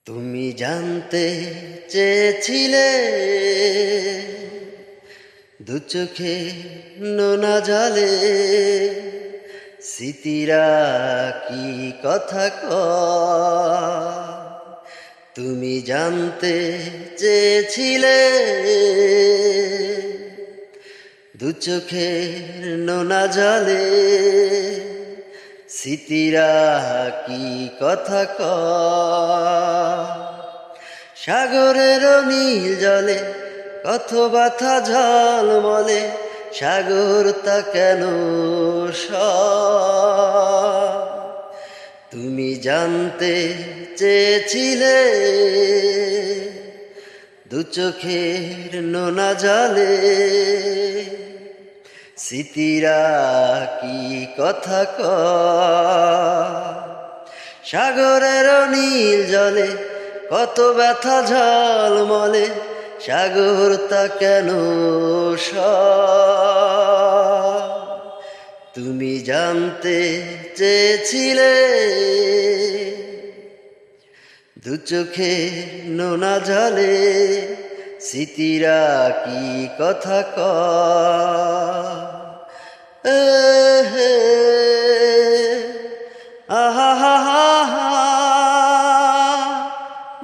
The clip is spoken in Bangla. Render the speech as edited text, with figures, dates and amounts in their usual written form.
তুমি জানতে চেয়েছিলে দু চোখে নোনা জলে স্মৃতিরা কি কথা কয়। তুমি জানতে চেয়েছিলে দু চোখের নোনা জলে স্মৃতিরা কি কথা কয়। সাগরের নীল জলে কত ব্যথা ঝলমলে সাগর তা কেন সয়। তুমি জানতে চেয়েছিলে দু চোখের নোনা জলে স্মৃতিরা কি কথা কয়। সাগরের নীল জলে কত ব্যথা ঝলমলে সাগর তা কেন সয়। তুমি জানতে চেয়েছিলে দু চোখের নোনা জলে স্মৃতিরা কি কথা কয়।